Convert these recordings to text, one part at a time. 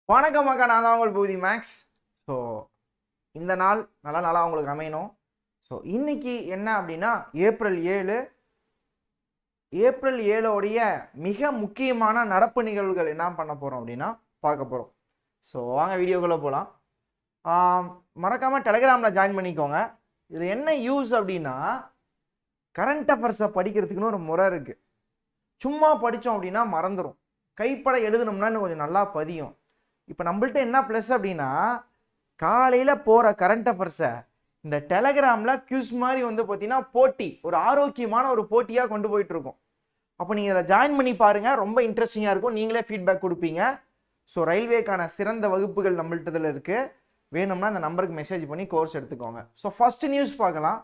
வணக்கம் அக்கா, நான் தான் உங்கள் பூதி மேக்ஸ். ஸோ இந்த நாள் நல்ல நாளாக உங்களுக்கு அமையணும். ஸோ இன்னைக்கு என்ன அப்படின்னா ஏப்ரல் 7 மிக முக்கியமான நடப்பு நிகழ்வுகள் என்ன பண்ண போகிறோம் அப்படின்னா பார்க்க போகிறோம். ஸோ வாங்க வீடியோக்குள்ளே போகலாம். மறக்காமல் டெலிகிராமில் ஜாயின் பண்ணிக்கோங்க. இது என்ன யூஸ் அப்படின்னா, கரண்ட் அஃபேர்ஸை படிக்கிறதுக்குன்னு ஒரு முறை இருக்குது. சும்மா படித்தோம் அப்படின்னா மறந்துடும், கைப்பட எழுதணும்னா இன்னும் கொஞ்சம் நல்லா பதியும். இப்போ நம்மள்ட்ட என்ன ப்ளஸ் அப்படின்னா, காலையில் போகிற கரண்ட் அஃபேர்ஸை இந்த டெலகிராமில் கியூஸ் மாதிரி பார்த்தீங்கன்னா போட்டி, ஒரு ஆரோக்கியமான ஒரு போட்டியாக கொண்டு போயிட்டுருக்கோம். அப்போ நீங்கள் இதில் ஜாயின் பண்ணி பாருங்கள், ரொம்ப இன்ட்ரெஸ்டிங்காக இருக்கும். நீங்களே ஃபீட்பேக் கொடுப்பீங்க. ஸோ ரயில்வேக்கான சிறந்த வகுப்புகள் நம்மள்ட்ட இதில் இருக்குது. வேணும்னா அந்த நம்பருக்கு மெசேஜ் பண்ணி கோர்ஸ் எடுத்துக்கோங்க. ஸோ ஃபஸ்ட்டு நியூஸ் பார்க்கலாம்.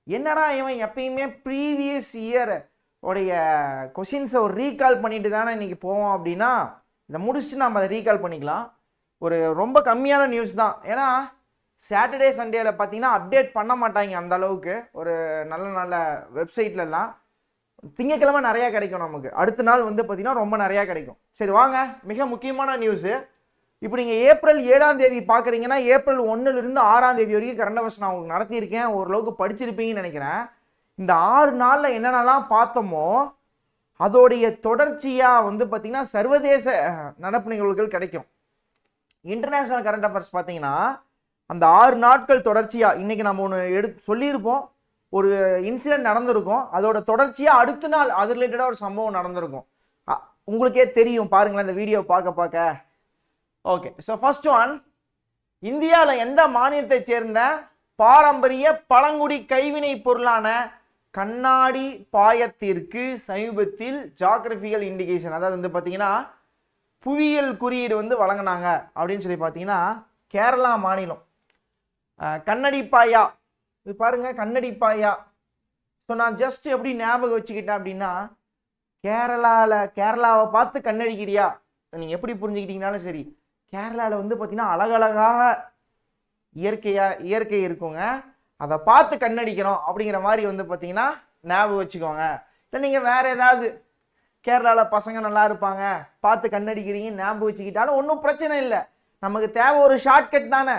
என்னடா இவன் எப்பயுமே ப்ரீவியஸ் இயர் உடைய கொஷின்ஸை ஒரு ரீகால் பண்ணிட்டு தானே இன்றைக்கி போவோம் அப்படின்னா, இதை முடிச்சுட்டு நம்ம அதை ரீகால் பண்ணிக்கலாம். ஒரு ரொம்ப கம்மியான நியூஸ் தான். ஏன்னா சாட்டர்டே சண்டேல பார்த்தீங்கன்னா அப்டேட் பண்ண மாட்டாங்க அந்த அளவுக்கு. ஒரு நல்ல நல்ல வெப்சைட்லலாம் திங்கக்கிழமை நிறையா கிடைக்கும் நமக்கு, அடுத்த நாள் பார்த்தீங்கன்னா ரொம்ப நிறையா கிடைக்கும். சரி வாங்க, மிக முக்கியமான நியூஸு. இப்போ நீங்கள் ஏப்ரல் 7 பார்க்குறீங்கன்னா, ஏப்ரல் 1 to 6 வரைக்கும் கரண்ட் அஃபேர்ஸ் நான் உங்களுக்கு நடத்தியிருக்கேன். ஓரளவுக்கு படிச்சிருப்பீங்கன்னு நினைக்கிறேன். இந்த 6 நாளில் என்னென்னலாம் பார்த்தோமோ அதோடைய தொடர்ச்சியாக பார்த்தீங்கன்னா சர்வதேச நடப்பு நிகழ்வுகள் கிடைக்கும். இன்டர்நேஷ்னல் கரண்ட் அஃபேர்ஸ் பார்த்தீங்கன்னா அந்த 6 நாட்கள் தொடர்ச்சியாக, இன்றைக்கி நம்ம ஒன்று சொல்லியிருப்போம், ஒரு இன்சிடென்ட் நடந்திருக்கும், அதோட தொடர்ச்சியாக அடுத்த நாள் அது ரிலேட்டடாக ஒரு சம்பவம் நடந்திருக்கும். உங்களுக்கே தெரியும், பாருங்களேன் இந்த வீடியோ பார்க்க. ஓகே, ஸோ ஃபர்ஸ்ட் ஒன், இந்தியாவில் எந்த மாநிலத்தை சேர்ந்த பாரம்பரிய பழங்குடி கைவினை பொருளான கண்ணாடி பாயத்திற்கு சமீபத்தில் ஜியோகிராபிக்கல் இண்டிகேஷன், அதாவது பார்த்தீங்கன்னா புவியியல் குறியீடு வழங்கினாங்க அப்படின்னு சொல்லி பார்த்தீங்கன்னா கேரளா மாநிலம். கண்ணடி பாயா, இது பாருங்க, கண்ணடி பாயா. ஸோ நான் ஜஸ்ட் எப்படி ஞாபகம் வச்சுக்கிட்டேன் அப்படின்னா, கேரளாவை பார்த்து கண்ணடிக்கிறியா, நீங்கள் எப்படி புரிஞ்சுக்கிட்டீங்கனாலும் சரி, கேரளாவில் பார்த்தீங்கன்னா அழகழகாக இயற்கை இருக்குங்க, அதை பார்த்து கண்ணடிக்கிறோம் அப்படிங்கிற மாதிரி பார்த்தீங்கன்னா ஞாபகம் வச்சுக்கோங்க. இல்லை நீங்கள் வேற ஏதாவது கேரளாவில் பசங்க நல்லா இருப்பாங்க பார்த்து கண்ணடிக்கிறீங்க ஞாபகம் வச்சுக்கிட்டாலும் ஒன்றும் பிரச்சனை இல்லை. நமக்கு தேவை ஒரு ஷார்ட்கட் தானே.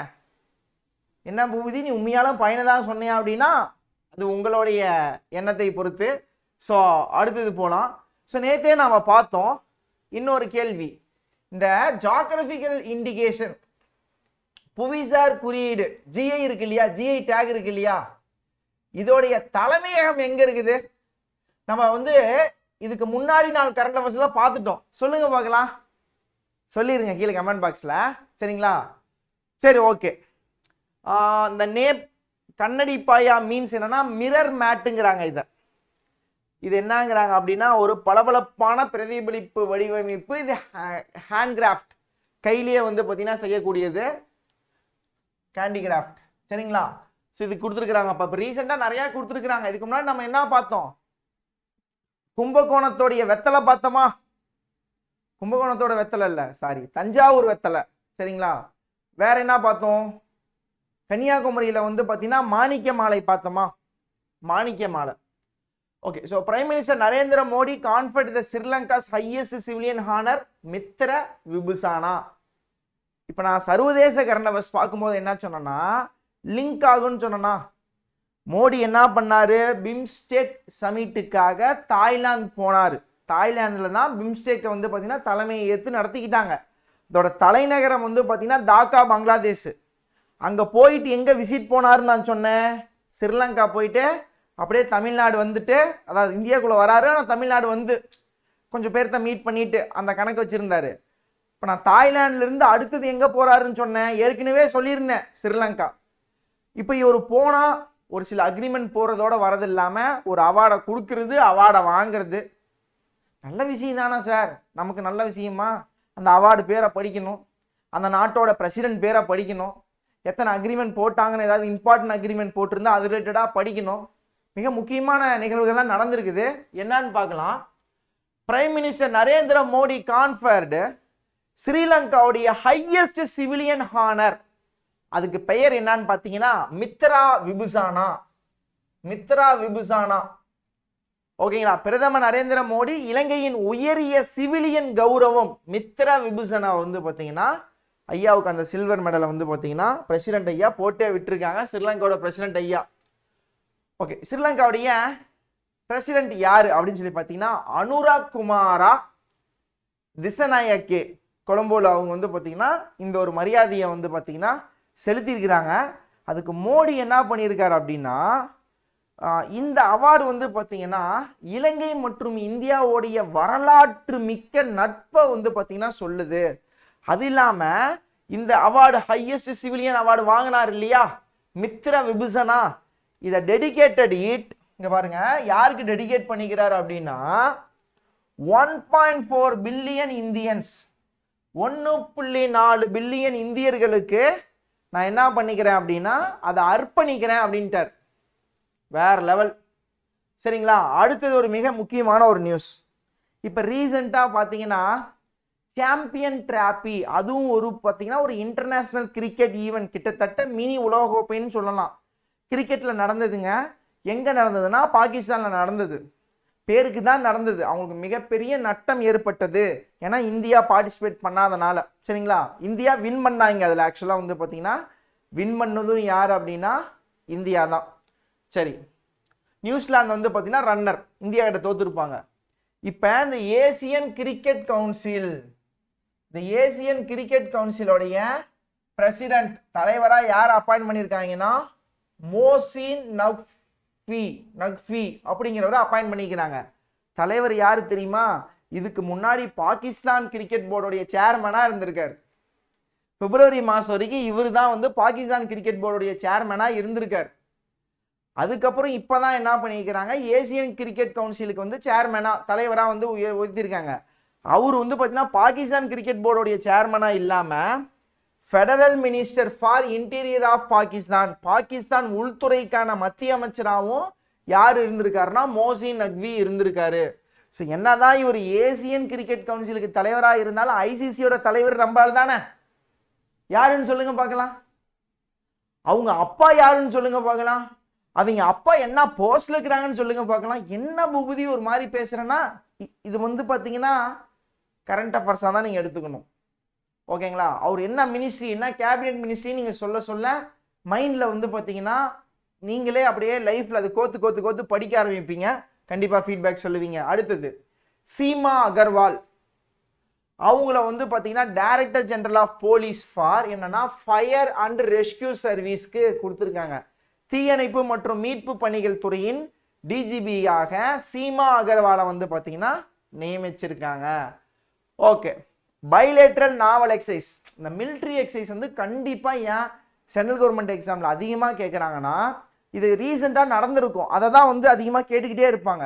என்ன பூபதி, நீ உண்மையாலும் பயனை தான் சொன்னியா அப்படின்னா அது உங்களுடைய எண்ணத்தை பொறுத்து. ஸோ அடுத்தது போகலாம். ஸோ நேற்றே நாம் பார்த்தோம் இன்னொரு கேள்வி, இந்த ஜியோகிராபிக்கல் இண்டிகேஷன் புவிசார் குறியீடு ஜிஐ இருக்கு இல்லையா, ஜிஐ டேக் இருக்கு இல்லையா, இதோடைய தலைமையகம் எங்க இருக்குது? நம்ம இதுக்கு முன்னாடி நாள் கரண்ட் அஃபேர்ஸ்ல பார்த்துட்டோம். சொல்லுங்க பார்க்கலாம், சொல்லிருங்க கீழே கமெண்ட் பாக்ஸ்ல, சரிங்களா? சரி ஓகே. இந்த கண்ணடி பாயா மீன்ஸ் என்னன்னா மிரர் மேட்டுங்கிறாங்க. இது என்னங்கிறாங்க அப்படின்னா, ஒரு பளபளப்பான பிரதிபலிப்பு வடிவமைப்பு. இது ஹேண்ட் கிராஃப்ட், கையிலேயே பார்த்தீங்கன்னா செய்யக்கூடியது, கேண்டிகிராஃப்ட், சரிங்களா? ஸோ இது கொடுத்துருக்குறாங்க. இப்போ ரீசெண்டாக நிறையா கொடுத்துருக்குறாங்க. இதுக்கு முன்னாடி நம்ம என்ன பார்த்தோம்? கும்பகோணத்தோடைய வெத்தலை பார்த்தோமா? கும்பகோணத்தோட வெத்தலை இல்லை, சாரி, தஞ்சாவூர் வெத்தலை, சரிங்களா? வேற என்ன பார்த்தோம்? கன்னியாகுமரியில் பார்த்தீங்கன்னா மாணிக்க மாலை பார்த்தோமா? மாணிக்க மாலை. Okay, so prime minister Narendra Modi comfort த Sri Lanka's highest civilian honour Mitra விபுசானா. இப்போ நான் சர்வதேச கரண்ட் அஃபேர்ஸ் பார்க்கும்போது என்ன சொன்னேன்னா, லிங்க் ஆகும்னு சொன்னேன்னா, மோடி என்ன பண்ணாரு, பிம்ஸ்டெக் சமிட்டுக்காக தாய்லாந்து போனார். தாய்லாந்தில் தான் பிம்ஸ்டெக்கை பார்த்தீங்கன்னா தலைமையை ஏற்று நடத்திக்கிட்டாங்க. இதோட தலைநகரம் பார்த்தீங்கன்னா தாக்கா, பங்களாதேஷ். அங்கே போயிட்டு எங்கே விசிட் போனாருன்னு நான் சொன்னேன், ஸ்ரீலங்கா போயிட்டு அப்படியே தமிழ்நாடு வந்துட்டு, அதாவது இந்தியாவுக்குள்ளே வராரு, ஆனால் தமிழ்நாடு கொஞ்சம் பேர்த்த மீட் பண்ணிட்டு அந்த கணக்கு வச்சுருந்தாரு. இப்போ நான் தாய்லாந்துலேருந்து அடுத்தது எங்கே போகிறாருன்னு சொன்னேன், ஏற்கனவே சொல்லியிருந்தேன் ஸ்ரீலங்கா. இப்போ இவர் போனால் ஒரு சில அக்ரிமெண்ட் போகிறதோட வரது இல்லாமல் ஒரு அவார்டை கொடுக்கறது, அவார்டை வாங்கிறது நல்ல விஷயம் தானே சார்? நமக்கு நல்ல விஷயமா? அந்த அவார்டு பேரை படிக்கணும், அந்த நாட்டோட பிரசிடென்ட் பேரை படிக்கணும், எத்தனை அக்ரிமெண்ட் போட்டாங்கன்னு ஏதாவது இம்பார்ட்டன்ட் அக்ரிமெண்ட் போட்டிருந்தா அது ரிலேட்டடாக படிக்கணும். மிக முக்கியமான நிகழ்வுகள்லாம் நடந்திருக்குது. என்னன்னு பார்க்கலாம். Prime minister Narendra Modi conferred ஸ்ரீலங்காவுடைய ஹையஸ்ட் சிவிலியன் ஹானர், அதுக்கு பெயர் என்னன்னு பார்த்தீங்கன்னா மித்ரா விபுசானா. மித்ரா விபுசானா, ஓகேங்களா? பிரதமர் நரேந்திர மோடி இலங்கையின் உயரிய சிவிலியன் கௌரவம் மித்ரா விபுசானா பார்த்தீங்கன்னா ஐயாவுக்கு அந்த சில்வர் மெடலை வந்து பார்த்தீங்கன்னா பிரசிடென்ட் ஐயா போட்டே விட்டுருக்காங்க, ஸ்ரீலங்காவோட பிரசிடென்ட் ஐயா. ஓகே, ஸ்ரீலங்காவுடைய பிரசிடென்ட் யாரு அப்படின்னு சொல்லி பார்த்தீங்கன்னா அனுராக் குமாரா திசநாயக்கே. கொலம்போல அவங்க வந்து பார்த்தீங்கன்னா இந்த ஒரு மரியாதையை வந்து பார்த்தீங்கன்னா செலுத்தியிருக்கிறாங்க. அதுக்கு மோடி என்ன பண்ணியிருக்காரு அப்படின்னா, இந்த அவார்டு வந்து பார்த்தீங்கன்னா இலங்கை மற்றும் இந்தியாவுடைய வரலாற்று மிக்க நட்பை வந்து பார்த்தீங்கன்னா சொல்லுது. அது இல்லாமல் இந்த அவார்டு ஹையஸ்ட் சிவிலியன் அவார்டு வாங்கினார் இல்லையா மித்ர விபூஷனா, இதை டெடிகேட்டட் இட் இங்க பாருங்க யாருக்கு டெடிகேட் பண்ணிக்கிறார் அப்படின்னா 1.4 பில்லியன் இந்தியன்ஸ், 1.4 பில்லியன் இந்தியர்களுக்கு நான் என்ன பண்ணிக்கிறேன் அப்படின்னா அதை அர்ப்பணிக்கிறேன் அப்படின்ட்டார். வேற லெவல். சரிங்களா, அடுத்தது ஒரு மிக முக்கியமான ஒரு நியூஸ். இப்போ ரீசெண்டாக பார்த்தீங்கன்னா சாம்பியன் டிராபி, அதுவும் ஒரு பார்த்தீங்கன்னா ஒரு இன்டர்நேஷ்னல் கிரிக்கெட் ஈவெண்ட், கிட்டத்தட்ட மினி உலகக்கோப்பைன்னு சொல்லலாம், கிரிக்கெட்டில் நடந்ததுங்க. எங்கே நடந்ததுன்னா பாகிஸ்தானில் நடந்தது. பேருக்கு தான் நடந்தது, அவங்களுக்கு மிகப்பெரிய நட்டம் ஏற்பட்டது, ஏன்னா இந்தியா பார்ட்டிசிபேட் பண்ணாதனால. சரிங்களா, இந்தியா வின் பண்ணாங்க. அதில் ஆக்சுவலாக வந்து பார்த்தீங்கன்னா வின் பண்ணதும் யார் அப்படின்னா இந்தியா தான். சரி, நியூசிலாந்து வந்து பார்த்தீங்கன்னா ரன்னர், இந்தியா கிட்ட தோத்துருப்பாங்க. இப்போ இந்த ஏசியன் கிரிக்கெட் கவுன்சில், இந்த ஏசியன் கிரிக்கெட் கவுன்சிலோடைய பிரசிடென்ட் தலைவராக யார் அப்பாயின்ட் பண்ணியிருக்காங்கன்னா மோசின் நக்வி அப்படிங்கிறவரை அப்பாயின்ட் பண்ணிக்கிறாங்க. தலைவர் யாரு தெரியுமா? இதுக்கு முன்னாடி பாகிஸ்தான் கிரிக்கெட் போர்டுடைய சேர்மனாக இருந்திருக்கார். பிப்ரவரி மாதம் வரைக்கும் இவர் தான் வந்து பாகிஸ்தான் கிரிக்கெட் போர்டுடைய சேர்மனாக இருந்திருக்கார். அதுக்கப்புறம் இப்போதான் என்ன பண்ணிக்கிறாங்க, ஏசியன் கிரிக்கெட் கவுன்சிலுக்கு வந்து சேர்மனாக தலைவராக வந்து உயர்த்திருக்காங்க. அவர் வந்து பார்த்தீங்கன்னா பாகிஸ்தான் கிரிக்கெட் போர்டுடைய சேர்மனாக இல்லாமல் federal minister for interior of Pakistan, Pakistan உள்துறைக்கான மத்திய அமைச்சராகவும் யார் இருந்திருக்காருன்னா மோசின் நக்வி இருந்திருக்காரு. ஸோ என்னதான் இவர் ஏசியன் கிரிக்கெட் கவுன்சிலுக்கு தலைவராக இருந்தாலும் ஐசிசியோட தலைவர் நம்மளால் தானே. யாருன்னு சொல்லுங்க பார்க்கலாம், அவங்க அப்பா யாருன்னு சொல்லுங்க பார்க்கலாம், அவங்க அப்பா என்ன போஸ்ட்ல இருக்கிறாங்கன்னு சொல்லுங்க பார்க்கலாம். என்ன பூபதி ஒரு மாதிரி பேசுறேன்னா, இது வந்து பார்த்தீங்கன்னா கரண்ட் அஃபேர்ஸாக தான் நீங்கள் எடுத்துக்கணும். ஓகேங்களா, அவர் என்ன மினிஸ்ட்ரி, என்ன கேபினெட் மினிஸ்ட்ரி நீங்கள் சொல்ல சொல்ல மைண்டில் வந்து பார்த்தீங்கன்னா நீங்களே அப்படியே லைஃப்பில் அது கோத்து படிக்க ஆரம்பிப்பீங்க, கண்டிப்பாக ஃபீட்பேக் சொல்லுவீங்க. அடுத்தது சீமா அகர்வால், அவங்கள வந்து பார்த்தீங்கன்னா director general of police for என்னன்னா ஃபயர் அண்ட் ரெஸ்கியூ சர்வீஸ்க்கு கொடுத்துருக்காங்க. தீயணைப்பு மற்றும் மீட்பு பணிகள் துறையின் டிஜிபியாக சீமா அகர்வாலை வந்து பார்த்தீங்கன்னா நியமிச்சிருக்காங்க. ஓகே, பைலேட்ரல் நாவல் எக்ஸசைஸ், இந்த மிலிட்ரி எக்ஸசைஸ் வந்து கண்டிப்பாக ஏன் சென்ட்ரல் கவர்மெண்ட் எக்ஸாமில் அதிகமாக கேட்குறாங்கன்னா இது ரீசெண்டாக நடந்திருக்கும், அதை தான் வந்து அதிகமாக கேட்டுக்கிட்டே இருப்பாங்க.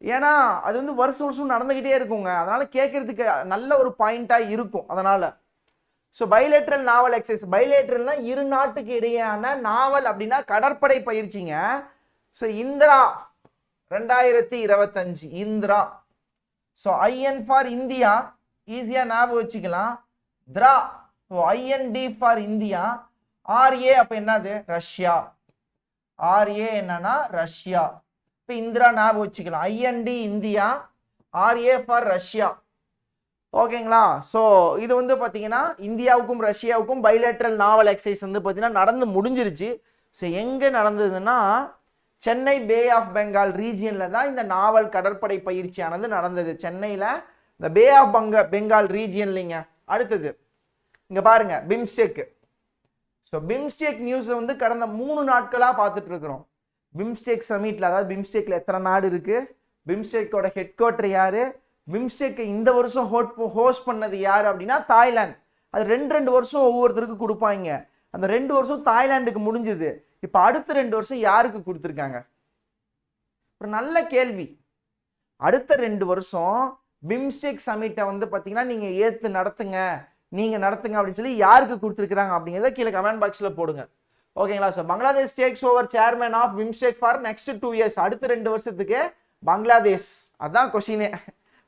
ஏன்னா அது வந்து வருஷம் நடந்துக்கிட்டே இருக்குங்க, அதனால் கேட்குறதுக்கு நல்ல ஒரு பாயிண்ட்டாக இருக்கும். அதனால் ஸோ பைலேட்ரல் நாவல் எக்ஸசைஸ், பைலேட்ரல்னா இரு நாட்டுக்கு இடையேயான நாவல் அப்படின்னா கடற்படை பயிற்சிங்க. So Indra 2025 Indra. So IN for India ஈஸியாக ஞாபகம் வச்சுக்கலாம். திரா, ஐஎன்டி ஃபார் இந்தியா. ஆர்ஏ அப்போ என்னது ரஷ்யா, ஆர்ஏ என்னன்னா ரஷ்யா. இப்போ இந்திரா ஞாபகம் வச்சுக்கலாம், INT India, RA for Russia. ஓகேங்களா, ஸோ இது வந்து பார்த்தீங்கன்னா இந்தியாவுக்கும் ரஷ்யாவுக்கும் பைலேட்ரல் நாவல் எக்ஸசைஸ் வந்து பார்த்தீங்கன்னா நடந்து முடிஞ்சிருச்சு. ஸோ எங்கே நடந்ததுன்னா சென்னை பே ஆஃப் பெங்கால் ரீஜியனில் தான் இந்த நாவல் கடற்படை பயிற்சியானது நடந்தது, சென்னையில் இந்த பே ஆஃப் பெங்கால் ரீஜியன்லிங்க. அடுத்தது இங்கே பாருங்க பிம்ஸ்டெக். ஸோ பிம்ஸ்டெக் நியூஸை வந்து கடந்த 3 நாட்களாக பார்த்துட்டு இருக்கிறோம். பிம்ஸ்டெக் சமிட்டில், அதாவது பிம்ஸ்டெக்கில் எத்தனை நாடு இருக்குது, பிம்ஸ்டெக்கோட ஹெட் குவார்ட்டர் யார், பிம்ஸ்டெக் இந்த வருஷம் ஹோஸ்ட் பண்ணது யார் அப்படின்னா தாய்லாந்து. அது 2 வருஷம் ஒவ்வொருத்தருக்கு கொடுப்பாங்க. அந்த 2 வருஷம் தாய்லாந்துக்கு முடிஞ்சுது. இப்போ அடுத்த 2 வருஷம் யாருக்கு கொடுத்துருக்காங்க? ஒரு நல்ல கேள்வி. அடுத்த 2 வருஷம் பிம்ஸ்டெக் சமிட்டை வந்து பார்த்தீங்கன்னா நீங்கள் ஏற்று நடத்துங்க, நீங்கள் நடத்துங்க அப்படின்னு சொல்லி யாருக்கு கொடுத்துருக்குறாங்க அப்படிங்கிறத கீழே கமெண்ட் பாக்ஸில் போடுங்க. ஓகேங்களா, so Bangladesh takes over chairman of BIMSTEC for next 2 years. அடுத்த 2 வருஷத்துக்கு பங்களாதேஷ், அதான் கொஸ்டினே.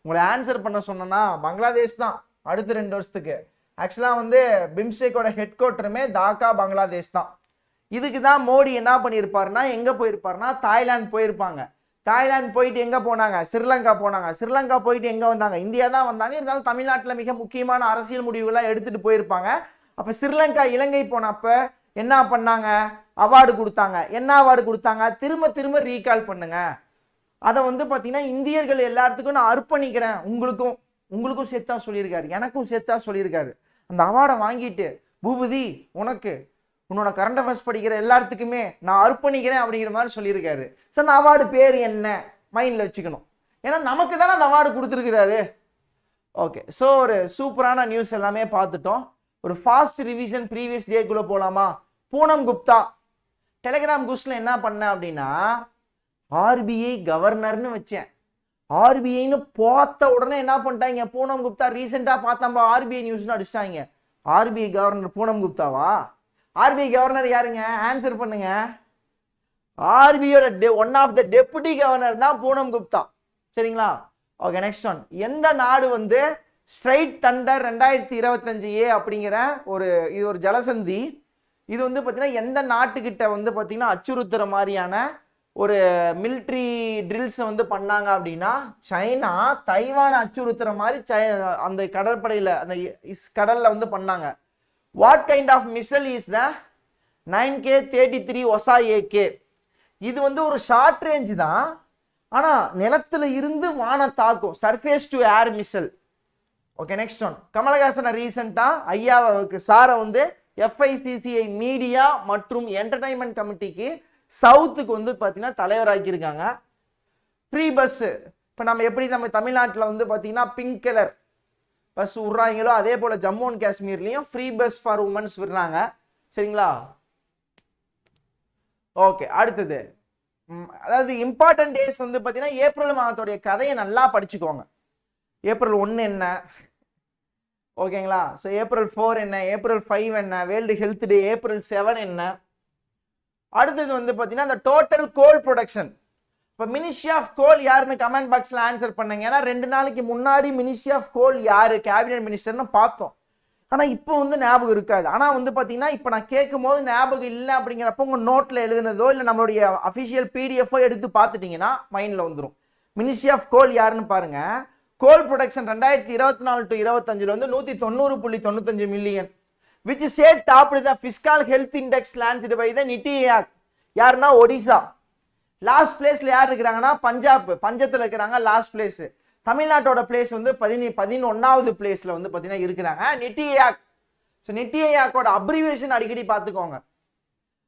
உங்களை ஆன்சர் பண்ண சொன்னா பங்களாதேஷ் தான் அடுத்த 2 வருஷத்துக்கு. ஆக்சுவலாக வந்து பிம்ஸ்டெக்கோட ஹெட் குவார்ட்டருமே டாக்கா பங்களாதேஷ் தான். இதுக்கு தான் மோடி என்ன பண்ணியிருப்பாருன்னா, எங்கே போயிருப்பாருன்னா தாய்லாந்து போயிருப்பாங்க. தாய்லாந்து போயிட்டு எங்கே போனாங்க, ஸ்ரீலங்கா போனாங்க. ஸ்ரீலங்கா போயிட்டு எங்கே வந்தாங்க, இந்தியா தான் வந்தாங்க. இருந்தாலும் தமிழ்நாட்டில் மிக முக்கியமான அரசியல் முடிவுகள்லாம் எடுத்துகிட்டு போயிருப்பாங்க. அப்போ ஸ்ரீலங்கா இலங்கை போனப்ப என்ன பண்ணாங்க, அவார்டு கொடுத்தாங்க. என்ன அவார்டு கொடுத்தாங்க, திரும்ப திரும்ப ரீகால் பண்ணுங்க, அதை வந்து பார்த்தீங்கன்னா இந்தியர்கள் எல்லாத்துக்கும் நான் அர்ப்பணிக்கிறேன், உங்களுக்கும் சேர்த்தா சொல்லியிருக்காரு, எனக்கும் சேர்த்தா சொல்லியிருக்காரு. அந்த அவார்டை வாங்கிட்டு பூபதி உனக்கு உன்னோட கரண்ட் அஃபேர்ஸ் படிக்கிற எல்லாத்துக்குமே நான் அர்ப்பணிக்கிறேன் அப்படிங்கிற மாதிரி சொல்லியிருக்காரு. ஸோ அந்த அவார்டு பேர் என்ன மைண்டில் வச்சுக்கணும், ஏன்னா நமக்கு தானே அந்த அவார்டு கொடுத்துருக்கிறாரு. ஓகே, ஸோ ஒரு சூப்பரான நியூஸ் எல்லாமே பார்த்துட்டோம். ஒரு ஃபாஸ்ட் ரிவிஷன் ப்ரீவியஸ் டேக்குள்ளே போகலாமா? பூனம் குப்தா டெலிகிராம் குரூப்ல என்ன பண்ணேன் அப்படின்னா, ஆர்பிஐ கவர்னர்னு வச்சேன். ஆர்பிஐன்னு பார்த்த உடனே என்ன பண்ணிட்டாங்க, பூனம் குப்தா ரீசெண்டாக பார்த்தா ஆர்பிஐ நியூஸ்னு அடிச்சிட்டாங்க. ஆர்பிஐ கவர்னர் பூனம் குப்தாவா? ஆர்பிஐ கவர்னர் யாருங்க, ஆன்சர் பண்ணுங்க. ஆர்பிஐயோட one of the deputy governor தான் பூனம் குப்தா. சரிங்களா? Okay, next one. எந்த நாடு வந்து ஸ்ட்ரைட் தண்டர் 2025A அப்படிங்கிற இது ஒரு ஜலசந்தி, இது வந்து பார்த்தீங்கன்னா எந்த நாட்டுக்கிட்ட வந்து பார்த்தீங்கன்னா அச்சுறுத்துற மாதிரியான ஒரு மிலிட்ரி ட்ரில்ஸை வந்து பண்ணாங்க அப்படின்னா, சைனா தைவானை அச்சுறுத்துற மாதிரி அந்த கடற்படையில் அந்த கடலில் வந்து பண்ணாங்க. What kind of missile is the 9K33 Osa AK? இது வந்து ஒரு ஷார்ட் ரேஞ்ச் தான், ஆனால் நிலத்துல இருந்து வான தாக்கும், surface to air missile. Okay, next one. கமலஹாசனை ரீசெண்டாக ஐயாவுக்கு சாரை வந்து FICCI மீடியா மற்றும் என்டர்டைன்மெண்ட் கமிட்டிக்கு சவுத்துக்கு வந்து பார்த்தீங்கன்னா தலைவராக்கியிருக்காங்க. ஃப்ரீ பஸ்ஸு, இப்போ நம்ம தமிழ்நாட்டில் வந்து பார்த்தீங்கன்னா பிங்க் கலர் பஸ் விட்றாங்களோ அதே போல் ஜம்மு அண்ட் காஷ்மீர்லேயும் ஃப்ரீ பஸ் ஃபார் உமன்ஸ் விடுறாங்க. சரிங்களா? ஓகே, அடுத்தது அதாவது இம்பார்ட்டன்ட் டேஸ் வந்து பார்த்தீங்கன்னா ஏப்ரல் மாதத்துடைய கதையை நல்லா படிச்சுக்கோங்க. ஏப்ரல் 1 என்ன, ஓகேங்களா? ஸோ ஏப்ரல் 4 என்ன, ஏப்ரல் 5 என்ன, வேர்ல்டு ஹெல்த் டே ஏப்ரல் 7 என்ன. அடுத்தது வந்து பார்த்தீங்கன்னா இந்த டோட்டல் கோல் ப்ரொடக்ஷன். இப்போ மினிஸ்ட்ரி ஆஃப் கோல் யாருன்னு கமெண்ட் பாக்ஸில் ஆன்சர் பண்ணுங்க. ஏன்னா 2 நாளைக்கு முன்னாடி மினிஸ்ட்ரி ஆஃப் கோல் யாரு, கேபினட் மினிஸ்டர்னு பார்த்தோம். ஆனால் இப்போ வந்து ஞாபகம் இருக்காது. ஆனால் வந்து பார்த்தீங்கன்னா இப்போ நான் கேட்கும் போது ஞாபகம் இல்லை அப்படிங்கிறப்போ உங்கள் நோட்டில் எழுதுனதோ இல்லை நம்மளுடைய அஃபிஷியல் PDF எடுத்து பார்த்துட்டிங்கன்னா மைண்டில் வந்துடும். மினிஸ்ட்ரி ஆஃப் கோல் யாருன்னு பாருங்க. கோல் ப்ரொடக்ஷன் 2024 to 25 வந்து 190.95 million. Which state top the fiscal health index launched by the NITI Aayog? யாருன்னா ஒடிசா. லாஸ்ட் பிளேஸ்ல யார் இருக்கிறாங்கன்னா பஞ்சாப், பஞ்சத்தில் இருக்கிறாங்க லாஸ்ட் பிளேஸ். தமிழ்நாட்டோட பிளேஸ் வந்து 11வது பிளேஸ்ல வந்து பார்த்தீங்கன்னா இருக்கிறாங்க நிதி ஆயோக். ஸோ நிதி ஆயோக்கோட அப்ரிவேஷன் அடிக்கடி பார்த்துக்கோங்க.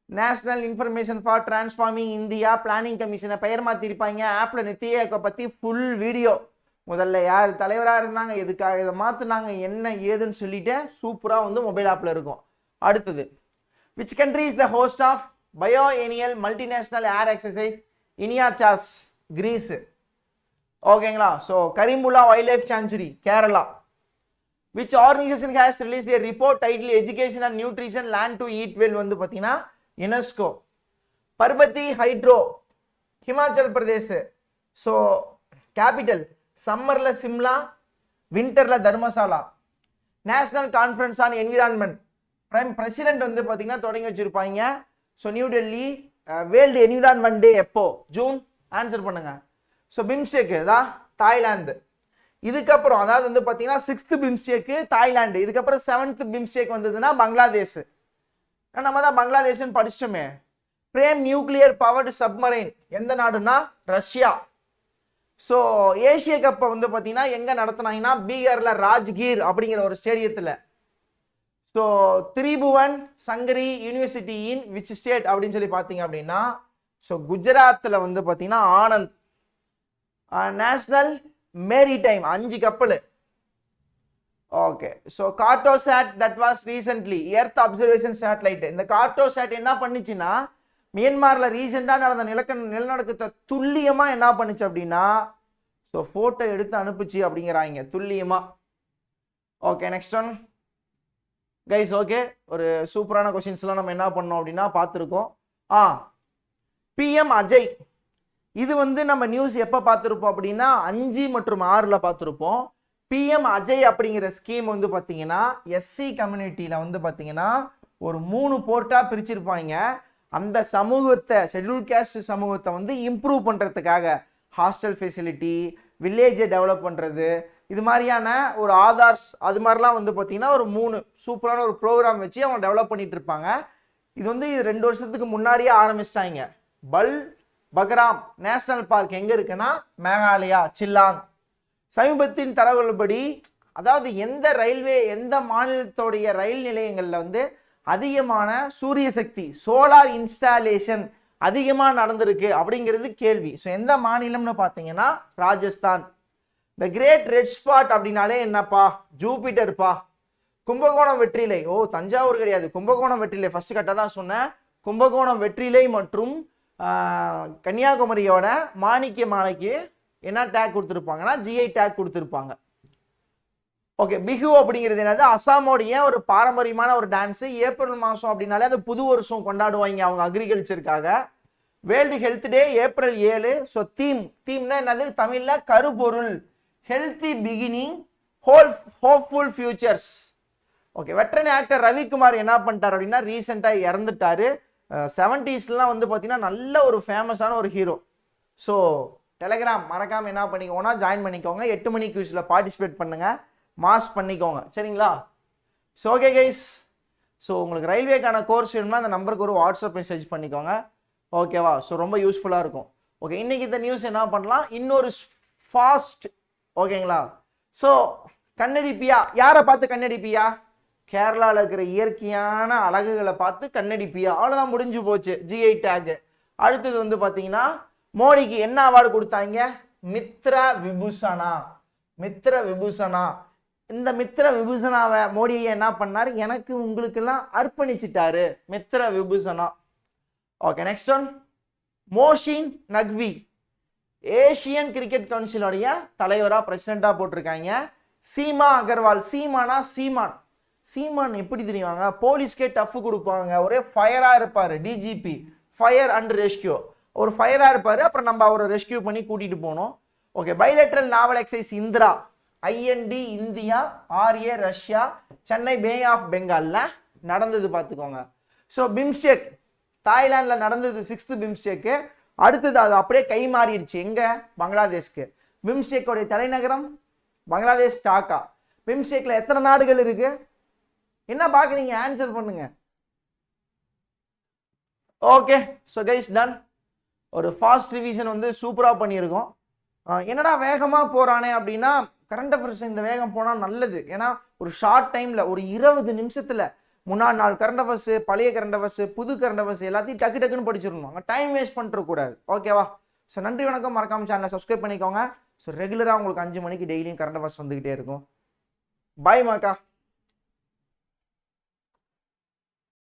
National information for transforming India planning கமிஷனை பெயர் மாற்றிருப்பாங்க. ஆப்பில் நிதி ஆயோக்கை பற்றி ஃபுல் வீடியோ, முதல்ல யார் தலைவராக இருந்தாங்க, எதுக்காக இதை மாற்றினாங்க, என்ன ஏதுன்னு சொல்லிட்டு சூப்பராக வந்து மொபைல் ஆப்பில் இருக்கும். அடுத்தது, which country is the host of biennial multinational air exercise Iniochos? Greece. ஓகேங்களா? So Karimpuzha wildlife sanctuary, Kerala. Which organisation has release a report title education and nutrition land to eat well வந்து பார்த்தீங்கன்னா UNESCO. Parbati hydro, Himachal Pradesh. So capital சம்மர்ல சிம்லா, விண்டர்ல Dharamshala. National conference on environment president வந்து பார்த்தீங்கன்னா தொடங்கி வச்சிருப்பாங்க. So new Delhi. World environment day எப்போ? June. Answer பண்ணுங்க. ஸோ பிம்ஸ்டெக் தான் தாய்லாந்து. இதுக்கப்புறம் அதாவது வந்து பார்த்தீங்கன்னா 6th பிம்ஸ்டெக் தாய்லாந்து. இதுக்கப்புறம் 7th பிம்ஸ்டெக் வந்ததுன்னா பங்களாதேஷ். நம்ம தான் பங்களாதேஷ்னு படிச்சிட்டோமே. பிரேம் நியூக்ளியர் பவர்டு சப்மரைன் எந்த நாடுன்னா ரஷ்யா. ஸோ ஏசிய கப்பை வந்து பார்த்தீங்கன்னா எங்கே நடத்தினாங்கன்னா பீகாரில் ராஜ்கீர் அப்படிங்கிற ஒரு ஸ்டேடியத்தில். So Tribhuvan Sankari university in which state அப்படின்னு சொல்லி பார்த்தீங்க அப்படின்னா, ஸோ குஜராத்தில் வந்து பார்த்தீங்கன்னா ஆனந்த். நேஷனல் மேரிடைம் 5 கப்பல். Okay, so Cartosat that was recently earth observation satellite. இந்த கார்டோசாட் என்ன பண்ணிச்சுன்னா மியான்மர்ல ரீசெண்டாக நடந்த நிலநடுக்கத்தை துல்லியமாக என்ன பண்ணுச்சு அப்படின்னா, ஸோ ஃபோட்டோ எடுத்து அனுப்புச்சு அப்படிங்கிறாங்க துல்லியமாக. Okay, next one guys. Okay, ஒரு சூப்பரான கொஸ்டின்ஸ்லாம் நம்ம என்ன பண்ணோம் அப்படின்னா பார்த்துருக்கோம். PM அஜய், இது வந்து நம்ம நியூஸ் எப்போ பார்த்துருப்போம் அப்படின்னா 5 மற்றும் 6ல் பார்த்துருப்போம். PM அஜய் அப்படிங்கிற ஸ்கீம் வந்து பார்த்தீங்கன்னா SC கம்யூனிட்டியில் வந்து பார்த்தீங்கன்னா ஒரு 3 போர்ட்டாக பிரிச்சிருப்பாங்க. அந்த சமூகத்தை, ஷெட்யூல் கேஸ்ட் சமூகத்தை வந்து இம்ப்ரூவ் பண்ணுறதுக்காக ஹாஸ்டல் ஃபெசிலிட்டி, வில்லேஜை டெவலப் பண்ணுறது, இது மாதிரியான ஒரு ஆதார்ஸ் அது மாதிரிலாம் வந்து பார்த்தீங்கன்னா ஒரு 3 சூப்பரான ஒரு ப்ரோக்ராம் வச்சு அவங்க டெவலப் பண்ணிட்டு இருப்பாங்க. இது வந்து 2 வருஷத்துக்கு முன்னாடியே ஆரம்பிச்சிட்டாங்க. பல்பக்ராம் நேஷனல் பார்க் எங்கே இருக்குன்னா மேகாலயா சில்லாங். சமீபத்தின் தரவுகள்படி அதாவது எந்த மாநிலத்தோடைய ரயில் நிலையங்களில் வந்து அதிகமான சூரிய சக்தி சோலார் இன்ஸ்டாலேஷன் அதிகமாக நடந்திருக்கு அப்படிங்கிறது கேள்வி. ஸோ எந்த மாநிலம்னு பார்த்தீங்கன்னா ராஜஸ்தான். இந்த கிரேட் ரெட் ஸ்பாட் அப்படின்னாலே என்னப்பா? ஜூபிட்டர்ப்பா. கும்பகோணம் வெற்றிலை, தஞ்சாவூர் கிடையாது, கும்பகோணம் வெற்றிலை. ஃபர்ஸ்ட் கரெக்டாக தான் சொன்னேன். கும்பகோணம் வெற்றிலை மற்றும் கன்னியாகுமரியோட மாணிக்க மாலைக்கு என்ன டேக் கொடுத்துருப்பாங்கன்னா ஜிஐ டேக் கொடுத்துருப்பாங்க. ஓகே, பிஹு அப்படிங்கிறது என்னது? அசாமோடைய ஒரு பாரம்பரியமான ஒரு டான்ஸு. ஏப்ரல் மாதம் அப்படின்னாலே அது புது வருஷம் கொண்டாடுவாங்க அவங்க அக்ரிகல்ச்சருக்காக. World health day April 7. So தீம்னா என்னது? தமிழில் கருப்பொருள். Healthy beginning hopeful futures. Okay, veteran actor Ravikumar என்ன பண்ணிட்டார் அப்படின்னா ரீசெண்டாக இறந்துட்டாரு. 70ஸ்லாம் வந்து பார்த்தீங்கன்னா நல்ல ஒரு ஃபேமஸான ஒரு ஹீரோ. ஸோ டெலகிராம் மறக்காமல் என்ன பண்ணிக்கோங்கன்னா ஜாயின் பண்ணிக்கோங்க. 8 மணி குவிஸில் பார்ட்டிசிபேட் பண்ணுங்கள், மாஸ் பண்ணிக்கோங்க, சரிங்களா? ஸோ ஓகே கைஸ், ஸோ உங்களுக்கு ரயில்வேக்கான கோர்ஸ் வேணும்னா அந்த நம்பருக்கு ஒரு வாட்ஸ்அப் மெசேஜ் பண்ணிக்கோங்க, ஓகேவா? ஸோ ரொம்ப யூஸ்ஃபுல்லாக இருக்கும். ஓகே, இன்றைக்கி இந்த நியூஸ் என்ன பண்ணலாம், இன்னொரு ஃபாஸ்ட், ஓகேங்களா? ஸோ கண்ணடிப்பியா? யாரை பார்த்து கண்ணடிப்பியா? கேரளாவில் இருக்கிற இயற்கையான அழகுகளை பார்த்து கண்ணடிப்பியா? அவ்வளோதான், முடிஞ்சு போச்சு ஜிஐ டேக். அடுத்தது வந்து பார்த்தீங்கன்னா மோடிக்கு என்ன அவார்டு கொடுத்தாங்க? மித்ர விபூஷணா. மித்ர விபூஷணா. இந்த மித்ர விபூஷணாவை மோடியை என்ன பண்ணார்? எனக்கு உங்களுக்கெல்லாம் அர்ப்பணிச்சிட்டாரு, Mitra Vibhushana. Okay, next one. Mohsin Naqvi Asian cricket கவுன்சிலோடைய தலைவராக பிரசிடெண்டாக போட்டிருக்காங்க. சீமா அகர்வால். சீமானா சீமான். சீமான் எப்படி தெரியுவாங்க? போலீஸ்க்கே டஃப் கொடுப்பாங்க, ஒரே ஃபயராக இருப்பார். DGP fire and rescue. ஒரு ஃபயராக இருப்பார், அப்புறம் நம்ம அவரை ரெஸ்கியூ பண்ணி கூட்டிகிட்டு போனோம். Okay, bilateral naval exercise Indra. IND India, RA Russia, Chennai bay of பெங்காலில் நடந்தது பார்த்துக்கோங்க. ஸோ பிம்ஸ்டெக் தாய்லாண்டில் நடந்தது 6th பிம்ஸ்டெக்கு. அடுத்தது அது அப்படியே கை மாறிடுச்சு எங்கே? பங்களாதேஷ்க்கு. பிம்ஸ்டெக்கோடைய தலைநகரம் பங்களாதேஷ் டாக்கா. பிம்ஸ்டெக்கில் எத்தனை நாடுகள் இருக்கு? என்ன பார்க்குறீங்க? ஆன்சர் பண்ணுங்க. Okay, so guys done. ஒரு ஃபாஸ்ட் ரிவிஷன் வந்து சூப்பராக பண்ணியிருக்கோம். என்னடா வேகமாக போகிறானே அப்படின்னா, கரண்ட் அஃபேர்ஸ் இந்த வேகம் போனால் நல்லது. ஏன்னா ஒரு ஷார்ட் டைமில் ஒரு 20 நிமிஷத்தில் முன்னாடி நாள் கரண்ட் அஃபேர்ஸ், பழைய கரண்ட் அஃபேர்ஸ், புது கரண்ட் அஃபேர்ஸ் எல்லாத்தையும் டக்குன்னு படிச்சிடணும். அங்கே டைம் வேஸ்ட் பண்ணிடக்கூடாது, ஓகேவா? ஸோ நன்றி, வணக்கம். மறக்காம சேனலை சப்ஸ்கிரைப் பண்ணிக்கோங்க. ஸோ ரெகுலராக உங்களுக்கு 5 மணிக்கு டெய்லியும் கரண்ட் அஃபேர்ஸ் வந்துக்கிட்டே இருக்கும். பாய் மாக்கா.